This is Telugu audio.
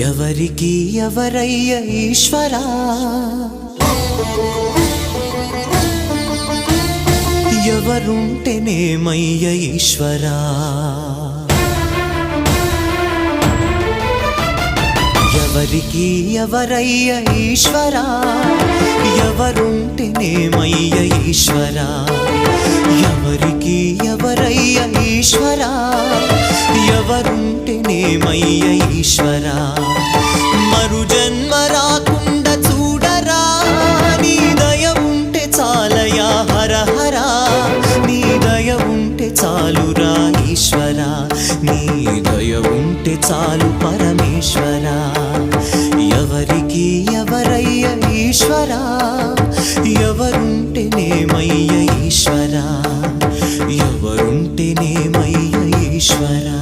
ఎవరికి ఎవరయ్య ఈశ్వరా, ఎవరుంటేనేమయ్య ఈశ్వరా, ఎవరికి ఎవరయ్య ఈశ్వరా, ఎవరుంటేనేమయ్య ఈశ్వరా, ఎవరికి ఎవరయ్య ఈశ్వరా, ఎవరుంటేనేమయ్య ఈశ్వరా. మరు జన్మ రాకుండా చూడరా, నీ దయ ఉంటే చాలయా హర హరా, నీ దయ ఉంటే చాలురా ఈశ్వరా, నీ దయ ఉంటే చాలు పరమేశ్వరా. ఎవరికి ఎవరయ్య ఈశ్వరా, ఎవరుంటేనేమయ్య ఈశ్వరా, ఎవరుంటేనేమయ్య ఈశ్వరా.